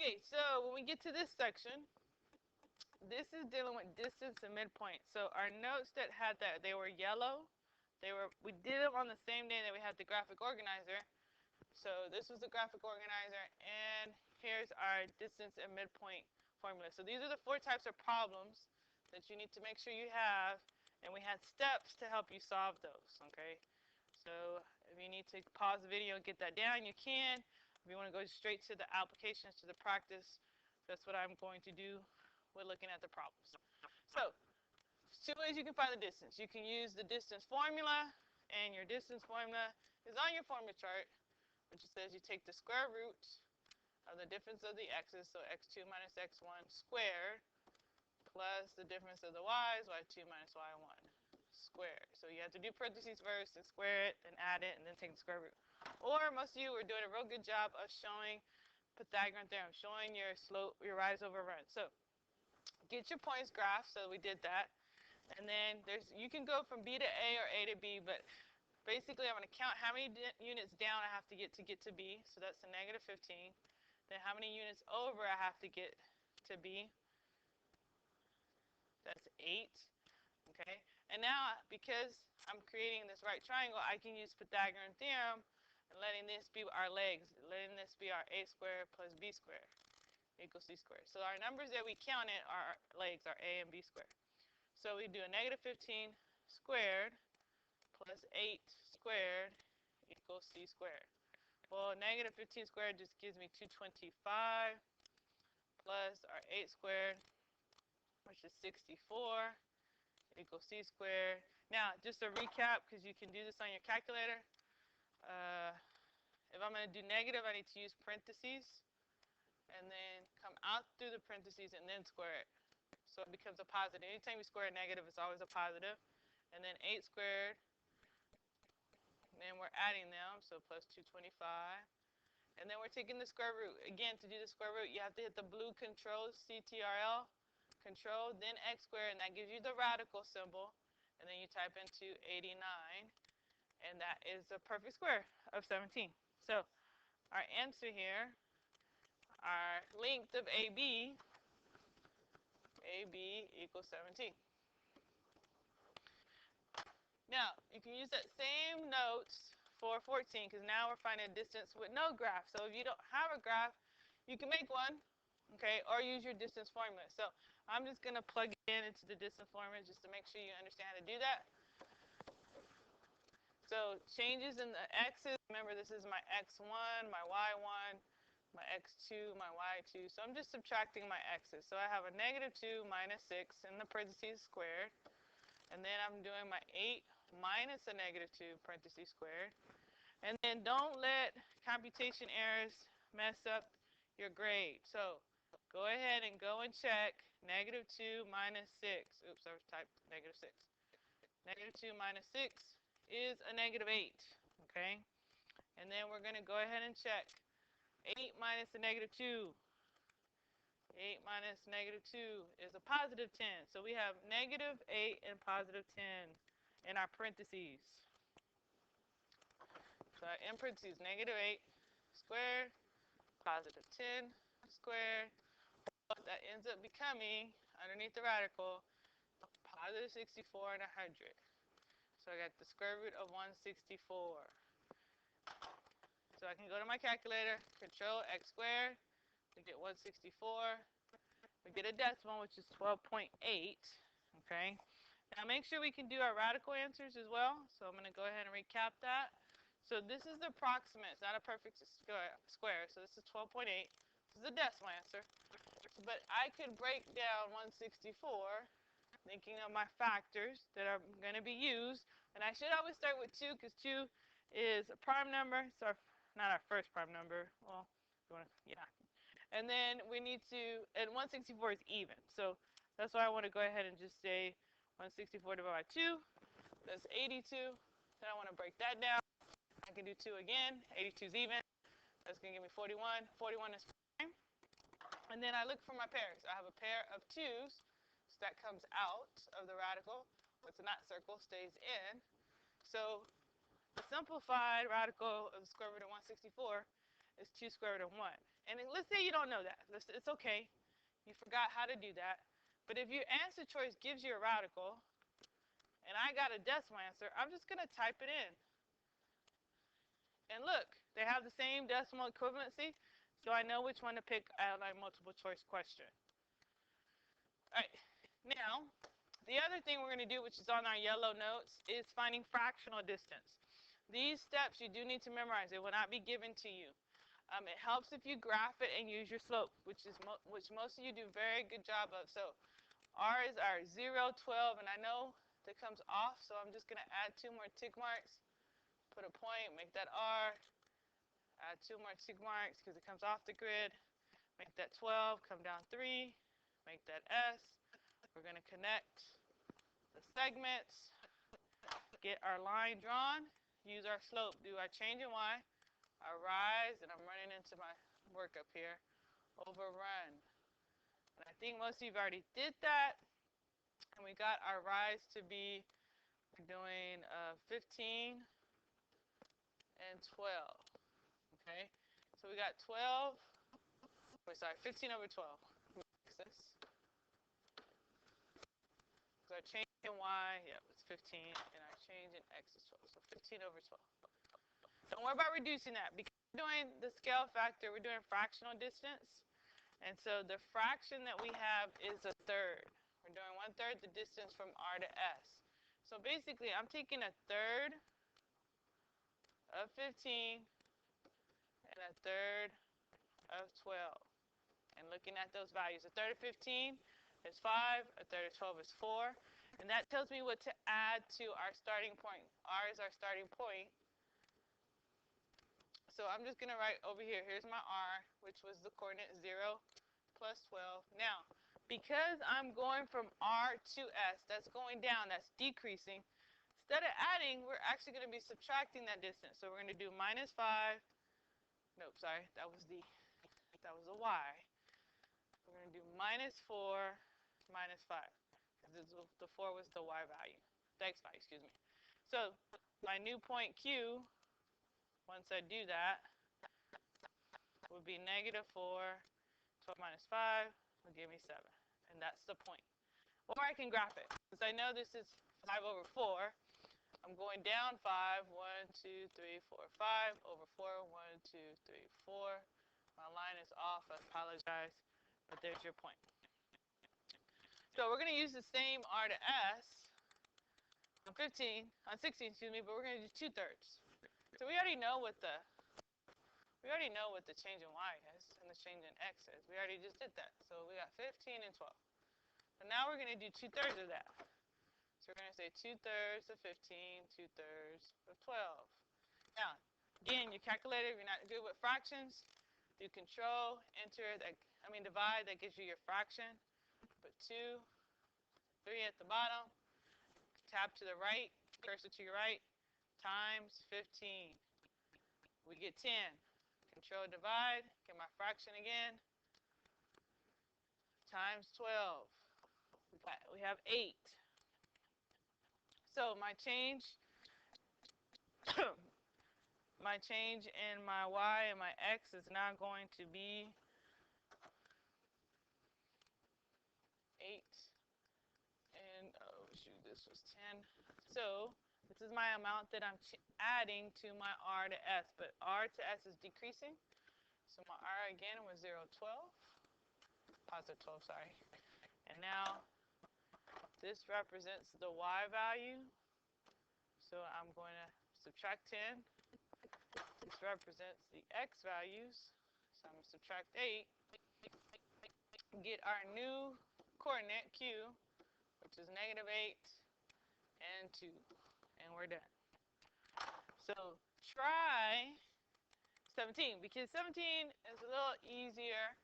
Okay, so when we get to this section, this is dealing with distance and midpoint. So our notes that had that, they were yellow. We did them on the same day that we had the graphic organizer. So this was the graphic organizer, and here's our distance and midpoint formula. So these are the 4 types of problems that you need to make sure you have, and we had steps to help you solve those, okay? So if you need to pause the video and get that down, you can. If you want to go straight to the applications, to the practice, that's what I'm going to do with looking at the problems. So 2 ways you can find the distance. You can use the distance formula, and your distance formula is on your formula chart, which says you take the square root of the difference of the x's, so x2 minus x1 squared, plus the difference of the y's, y2 minus y1 squared. So you have to do parentheses first and square it, then add it, and then take the square root. Or most of you are doing a real good job of showing Pythagorean theorem, showing your slope, your rise over run. So get your points graph, so we did that. And then you can go from B to A or A to B, but basically I'm going to count how many units down I have to get to B, so that's a negative 15. Then how many units over I have to get to B, that's 8. Okay, and now because I'm creating this right triangle, I can use Pythagorean theorem and letting this be our legs, letting this be our a squared plus b squared equals c squared. So our numbers that we counted are legs, are a and b squared. So we do a negative 15 squared plus 8 squared equals c squared. Well, negative 15 squared just gives me 225 plus our 8 squared, which is 64, equals c squared. Now, just a recap, because you can do this on your calculator. If I'm going to do negative, I need to use parentheses, and then come out through the parentheses and then square it. So it becomes a positive. Anytime you square a negative, it's always a positive. And then 8 squared, and then we're adding them, so plus 225. And then we're taking the square root. Again, to do the square root, you have to hit the blue control, CTRL, control, then x squared, and that gives you the radical symbol. And then you type into 89, and that is the perfect square of 17. So our answer here, our length of AB equals 17. Now, you can use that same notes for 14, because now we're finding a distance with no graph. So if you don't have a graph, you can make one, okay, or use your distance formula. So I'm just going to plug it into the distance formula just to make sure you understand how to do that. So changes in the x's, remember this is my x1, my y1, my x2, my y2. So I'm just subtracting my x's. So I have a negative 2 minus 6 in the parentheses squared. And then I'm doing my 8 minus a negative 2 parentheses squared. And then don't let computation errors mess up your grade. So go ahead and go and check negative 2 minus 6. Oops, I typed negative 6. Negative 2 minus 6 is a negative 8, okay? And then we're going to go ahead and check 8 minus a negative 2. 8 minus negative 2 is a positive 10. So we have negative 8 and positive 10 in our parentheses. So in parentheses, negative 8 squared, positive 10 squared. What that ends up becoming, underneath the radical, positive 64 and 100. So I got the square root of 164. So I can go to my calculator, control x squared, we get 164. We get a decimal, which is 12.8, okay? Now make sure we can do our radical answers as well. So I'm going to go ahead and recap that. So this is the approximate. It's not a perfect square. So this is 12.8. This is a decimal answer. But I could break down 164, thinking of my factors that are going to be used. And I should always start with 2, because 2 is a prime number. It's not our first prime number. Well, you want to, yeah. And then we need to, and 164 is even. So that's why I want to go ahead and just say 164 divided by 2. That's 82. Then I want to break that down. I can do 2 again. 82 is even. That's going to give me 41. 41 is prime. And then I look for my pairs. I have a pair of 2's. So that comes out of the radical. What's not circle stays in. So the simplified radical of the square root of 164 is 2 square root of 1. And let's say you don't know that. It's okay. You forgot how to do that. But if your answer choice gives you a radical, and I got a decimal answer, I'm just going to type it in. And look, they have the same decimal equivalency, so I know which one to pick out my multiple choice question. All right, now, the other thing we're going to do, which is on our yellow notes, is finding fractional distance. These steps you do need to memorize. They will not be given to you. It helps if you graph it and use your slope, which most of you do a very good job of. So R is our 0, 12, and I know that comes off, so I'm just going to add 2 more tick marks. Put a point, make that R, add 2 more tick marks because it comes off the grid. Make that 12, come down 3, make that S. We're going to connect the segments, get our line drawn, use our slope, do our change in Y, our rise, and I'm running into my work up here, overrun. And I think most of you have already did that, and we got our rise to be, we're doing 15 and 12, okay? So we got 12, sorry, 15 over 12. Fix this. So our change in Y, yeah, it's 15, and our change in X is 12. So 15 over 12. Don't worry about reducing that. Because we're doing the scale factor, we're doing fractional distance. And so the fraction that we have is a third. We're doing 1/3 the distance from R to S. So basically, I'm taking a third of 15 and a third of 12. And looking at those values, a third of 15 is 5, a third of 12 is 4. And that tells me what to add to our starting point. R is our starting point. So I'm just going to write over here, here's my R, which was the coordinate 0 plus 12. Now, because I'm going from R to S, that's going down, that's decreasing. Instead of adding, we're actually going to be subtracting that distance. So we're going to do minus 5. Nope, sorry, that was a Y. We're going to do minus 4, minus 5. The 4 was the Y value, the X value, excuse me. So my new point Q, once I do that, would be negative 4, 12 minus 5 will give me 7. And that's the point. Or I can graph it. Since I know this is 5 over 4, I'm going down 5, 1, 2, 3, 4, 5, over 4, 1, 2, 3, 4. My line is off, I apologize, but there's your point. So we're going to use the same R to S on 16, excuse me, but we're going to do 2/3. So we already know what the change in Y is and the change in X is. We already just did that. So we got 15 and 12. So now we're going to do 2/3 of that. So we're going to say 2/3 of 15, 2/3 of 12. Now, again, your calculator, if you're not good with fractions, do control, divide, that gives you your fraction. Put 2, 3 at the bottom, tab to the right, cursor to your right, times 15. We get 10. Control divide, get my fraction again, times 12. We have 8. So my change in my Y and my X is now going to be 8. And, oh shoot, this was 10. So this is my amount that I'm adding to my R to S. But R to S is decreasing. So my R again was 0, 12. Positive 12, sorry. And now this represents the Y value. So I'm going to subtract 10. This represents the X values. So I'm going to subtract 8. Get our new coordinate, Q, which is negative 8 and 2. And we're done. So try 17, because 17 is a little easier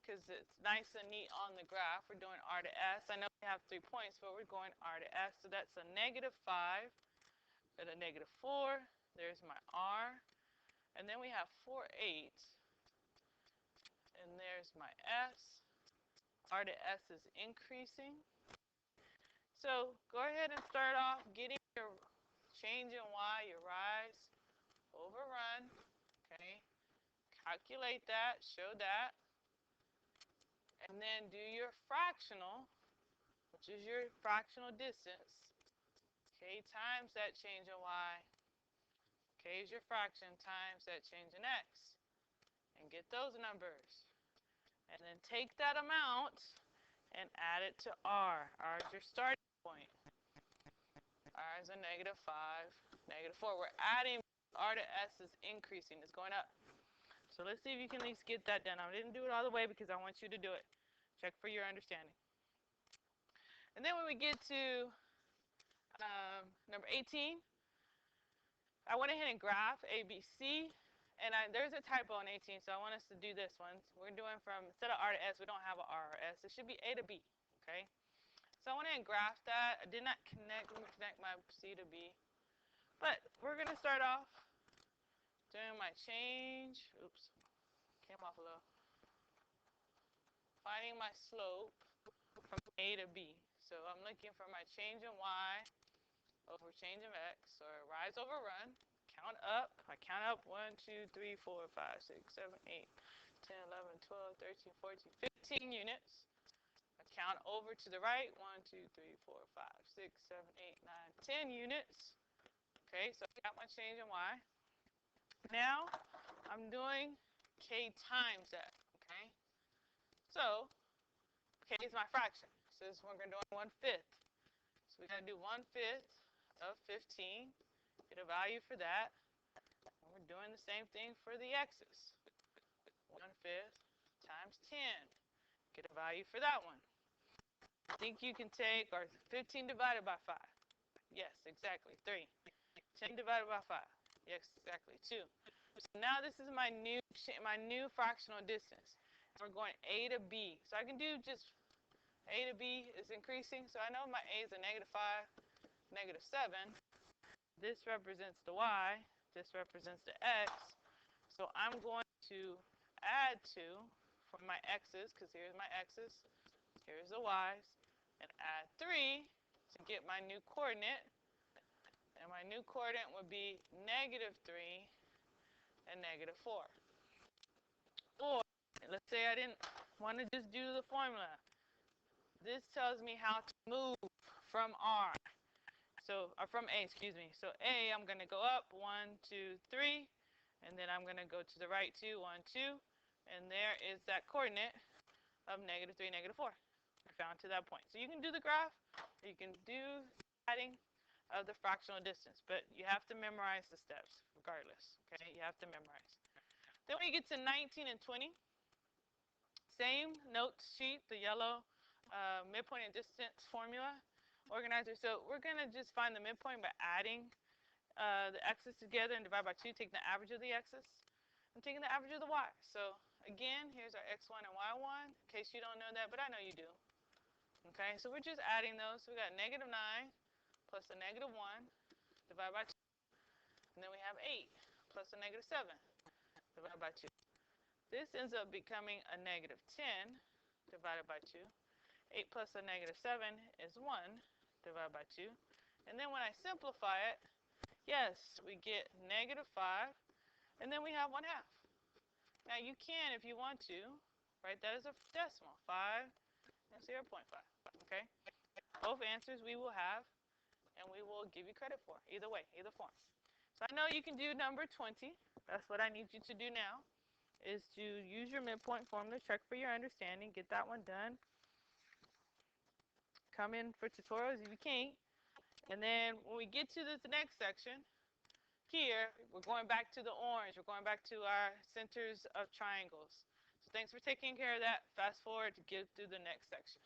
because it's nice and neat on the graph. We're doing R to S. I know we have 3 points, but we're going R to S. So that's a negative 5 and a negative 4. There's my R. And then we have 4, 8. And there's my S. R to S is increasing. So go ahead and start off getting your change in Y, your rise, overrun, okay? calculate that, show that, and then do your fractional, which is your fractional distance. K times that change in y. K is your fraction times that change in x. And get those numbers. And then take that amount and add it to r. R is your starting point. R is a -5, -4. We're adding. R to s is increasing. It's going up. So let's see if you can at least get that done. I didn't do it all the way because I want you to do it. Check for your understanding. And then when we get to number 18, I went ahead and graphed ABC. And there's a typo in 18, so I want us to do this one. We're doing from, instead of R to S, we don't have a R or S. It should be A to B, okay? So I went ahead and graphed that. I did not connect. Let me connect my C to B. But we're going to start off doing my change. Oops, came off a little. Finding my slope from A to B. So I'm looking for my change in Y over change of X, or rise over run. Count up. I count up 1, 2, 3, 4, 5, 6, 7, 8, 10, 11, 12, 13, 14, 15 units. I count over to the right. 1, 2, 3, 4, 5, 6, 7, 8, 9, 10 units. Okay, so I got my change in Y. Now I'm doing K times that. Okay, so K is my fraction. So this one we're going to do 1/5. So we got to do 1/5 of 15. Get a value for that. And we're doing the same thing for the x's. 1/5 times 10. Get a value for that one. I think you can take, or 15 divided by 5. Yes, exactly, 3. 10 divided by 5. Yes, exactly, 2. So now this is my new fractional distance. We're going A to B. So I can do just A to B is increasing. So I know my A is a -5, -7. This represents the y. This represents the x. So I'm going to add 2 for my x's, because here's my x's, here's the y's, and add 3 to get my new coordinate. And my new coordinate would be -3 and -4. Or, let's say I didn't want to just do the formula. This tells me how to move from R. So, or from A, excuse me. So A, I'm going to go up 1, 2, 3, and then I'm going to go to the right 2, 1, 2, and there is that coordinate of -3, -4. I found to that point. So you can do the graph, or you can do adding of the fractional distance, but you have to memorize the steps regardless. Okay, you have to memorize. Then when you get to 19 and 20, same note sheet, the yellow midpoint and distance formula organizer. So we're going to just find the midpoint by adding the x's together and divide by 2, taking the average of the x's and taking the average of the y. So again, here's our x1 and y1, in case you don't know that, but I know you do. Okay, so we're just adding those. So we got -9 plus a -1 divided by 2. And then we have 8 plus a -7 divided by 2. This ends up becoming a -10 divided by 2. 8 plus a -7 is 1 divided by 2. And then when I simplify it, yes, we get -5. And then we have 1/2. Now you can, if you want to, write that as a decimal. 5 and 0.5. Okay? Both answers we will have, and we will give you credit for. Either way, either form. So I know you can do number 20. That's what I need you to do now, is to use your midpoint formula, check for your understanding, get that one done. Come in for tutorials if you can't. And then when we get to this next section, here, we're going back to the orange. We're going back to our centers of triangles. So thanks for taking care of that. Fast forward to get through the next section.